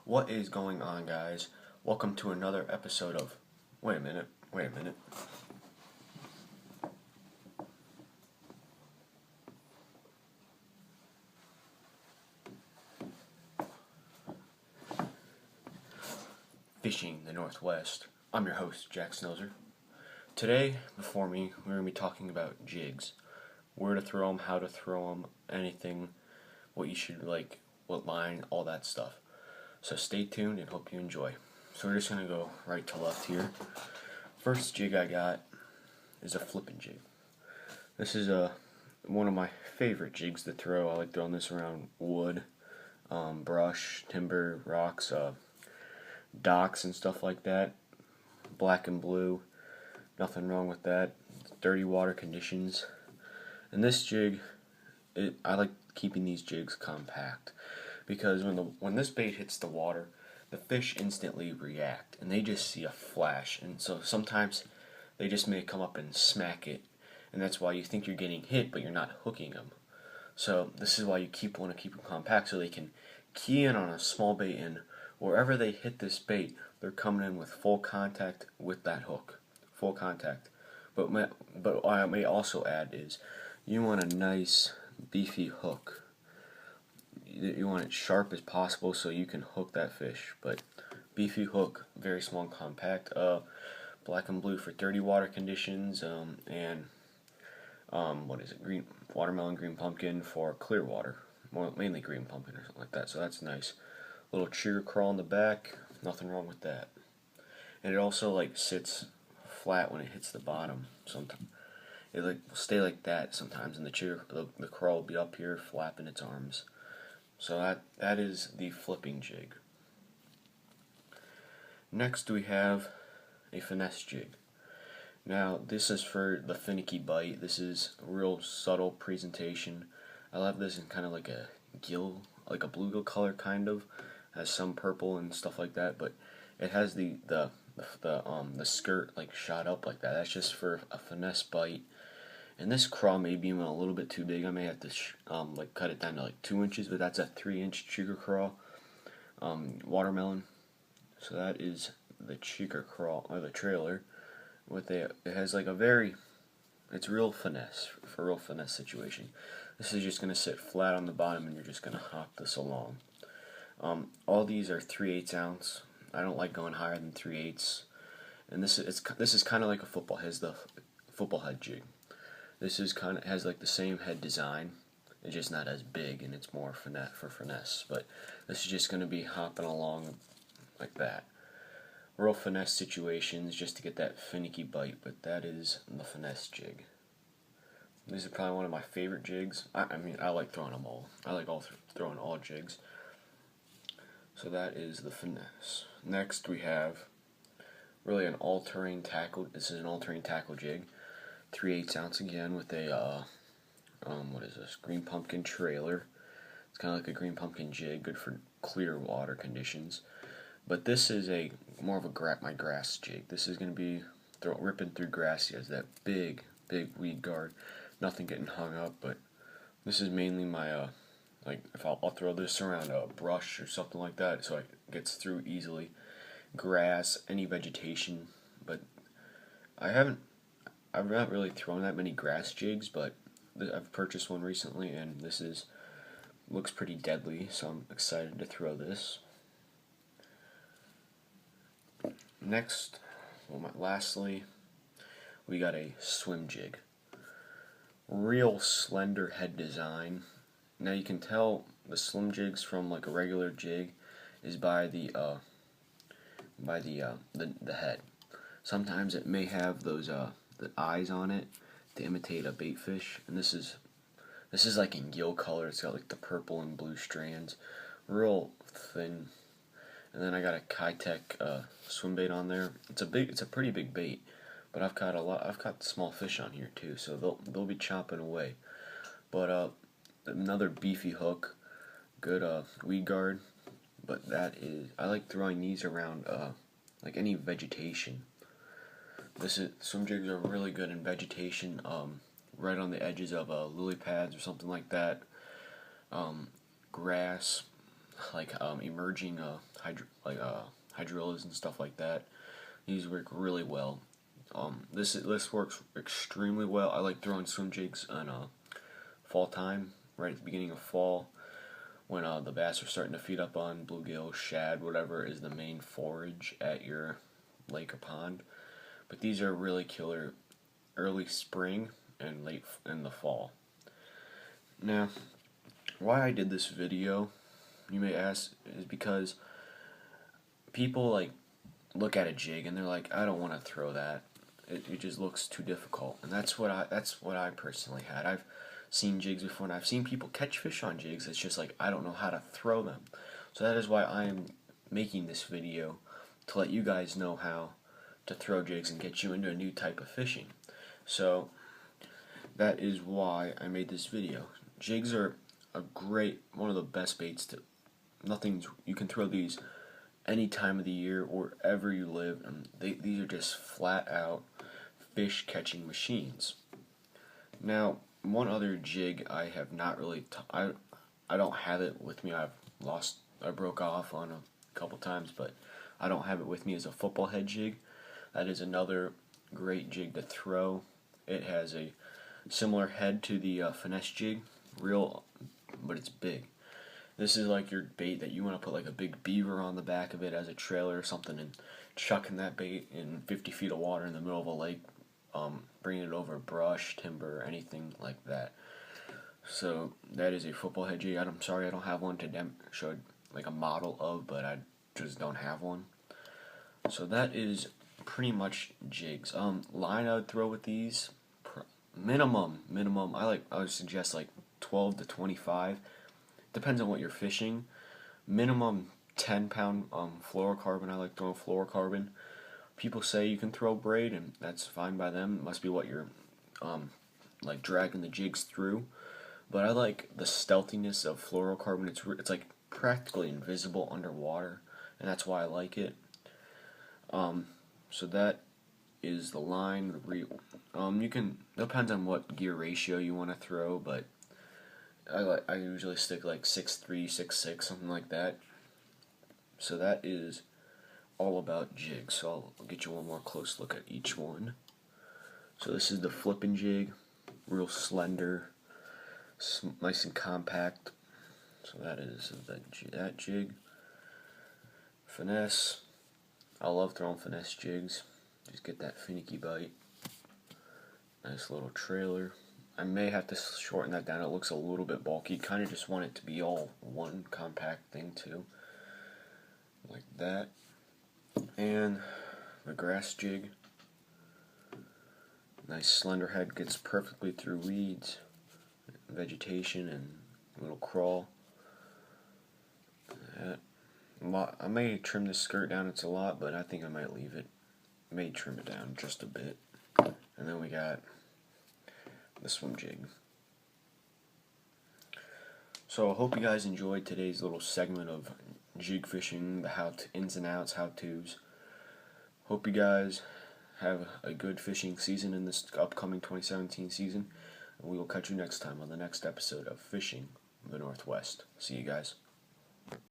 What is going on, guys? Welcome to another episode of. Wait a minute. Fishing the Northwest. I'm your host, Jack Snowser. Today, before me, we're going to be talking about jigs. Where to throw them, how to throw them, anything, what you should like, what line, all that stuff. So stay tuned and hope you enjoy. So we're just going to go right to left here. First jig I got is a flipping jig. This is one of my favorite jigs to throw. I like throwing this around wood, brush, timber, rocks, docks and stuff like that. Black and blue, nothing wrong with that. Dirty water conditions. And this jig, I like keeping these jigs compact because when this bait hits the water, the fish instantly react and they just see a flash, and so sometimes they just may come up and smack it, and that's why you think you're getting hit but you're not hooking them. So this is why you want to keep them compact so they can key in on a small bait, and wherever they hit this bait, they're coming in with full contact with that hook, full contact. But what I may also add is you want a nice beefy hook. You want it sharp as possible so you can hook that fish. But beefy hook, very small and compact. Black and blue for dirty water conditions, and what is it? Green watermelon, green pumpkin for clear water. Mainly green pumpkin or something like that. So that's nice. Little trigger crawl in the back. Nothing wrong with that. And it also like sits flat when it hits the bottom. Sometimes it like will stay like that sometimes, and the crawl will be up here flapping its arms. So that is the flipping jig. Next we have a finesse jig. Now this is for the finicky bite. This is a real subtle presentation. I love this in kind of like a gill, like a bluegill color kind of. Has some purple and stuff like that, but it has the skirt like shot up like that. That's just for a finesse bite. And this crawl may be even a little bit too big. I may have to like cut it down to like 2 inches, but that's a 3-inch chigger crawl, watermelon. So that is the chigger crawl or the trailer. It has like it's real finesse for a real finesse situation. This is just gonna sit flat on the bottom, and you're just gonna hop this along. All these are 3/8 ounce. I don't like going higher than 3/8. And this is kind of like a football. Has the football head jig. This has like the same head design. It's just not as big, and it's more finesse. But this is just going to be hopping along like that. Real finesse situations just to get that finicky bite. But that is the finesse jig. This is probably one of my favorite jigs. I mean, I like throwing them all. I like throwing all jigs. So that is the finesse. Next we have really an all-terrain tackle. This is an all-terrain tackle jig. 3/8 ounce again with a what is this? Green pumpkin trailer. It's kind of like a green pumpkin jig, good for clear water conditions. But this is more of my grass jig. This is going to be ripping through grass. He has that big weed guard. Nothing getting hung up, but this is mainly my like if I'll throw this around a brush or something like that, so it gets through easily. Grass, any vegetation, but I've not really thrown that many grass jigs, but I've purchased one recently, and looks pretty deadly, so I'm excited to throw this. Next, lastly, we got a swim jig. Real slender head design. Now you can tell the slim jigs from like a regular jig is by the head. Sometimes it may have those the eyes on it to imitate a bait fish, and this is like in gill color. It's got like the purple and blue strands, real thin. And then I got a Kitech swim bait on there. It's a pretty big bait, but I've got small fish on here too, so they'll be chopping away. But another beefy hook, good weed guard. But I like throwing these around like any vegetation. Swim jigs are really good in vegetation, right on the edges of lily pads or something like that. Grass, emerging hydrillas and stuff like that. These work really well. This works extremely well. I like throwing swim jigs on fall time, right at the beginning of fall, when the bass are starting to feed up on bluegill, shad, whatever is the main forage at your lake or pond. But these are really killer early spring and late in the fall. Now, why I did this video, you may ask, is because people look at a jig and they're like, I don't want to throw that. It just looks too difficult, and that's what I personally had. I've seen jigs before, and I've seen people catch fish on jigs. It's just like I don't know how to throw them. So that is why I am making this video, to let you guys know how to throw jigs and get you into a new type of fishing. So that is why I made this video. Jigs are one of the best baits to. You can throw these any time of the year, wherever you live, and these are just flat out fish catching machines. Now, one other jig I have not really I don't have it with me. I broke off on a couple times, but I don't have it with me as a football head jig. That is another great jig to throw. It has a similar head to the finesse jig, but it's big. This is like your bait that you want to put like a big beaver on the back of it as a trailer or something, and chucking that bait in 50 feet of water in the middle of a lake, bringing it over brush, timber, anything like that. So that is a football head jig. I'm sorry I don't have one to show like a model of, but I just don't have one. So that is pretty much jigs. Line I would throw with these, minimum. I would suggest like 12 to 25. Depends on what you're fishing. Minimum 10-pound fluorocarbon. I like throwing fluorocarbon. People say you can throw braid, and that's fine by them. It must be what you're like dragging the jigs through. But I like the stealthiness of fluorocarbon. It's like practically invisible underwater, and that's why I like it. So that is the line. You can, depends on what gear ratio you want to throw, but I usually stick like 6'3", 6'6", something like that. So that is all about jigs. So I'll get you one more close look at each one. So this is the flipping jig, real slender, nice and compact. So that is that jig. Finesse. I love throwing finesse jigs. Just get that finicky bite. Nice little trailer. I may have to shorten that down. It looks a little bit bulky. Kind of just want it to be all one compact thing too. Like that. And the grass jig. Nice slender head. Gets perfectly through weeds, vegetation, and little crawl. I may trim this skirt down. It's a lot, but I think I might leave it. May trim it down just a bit. And then we got the swim jig. So I hope you guys enjoyed today's little segment of jig fishing, the ins and outs, how-tos. Hope you guys have a good fishing season in this upcoming 2017 season, and we will catch you next time on the next episode of Fishing the Northwest. See you guys.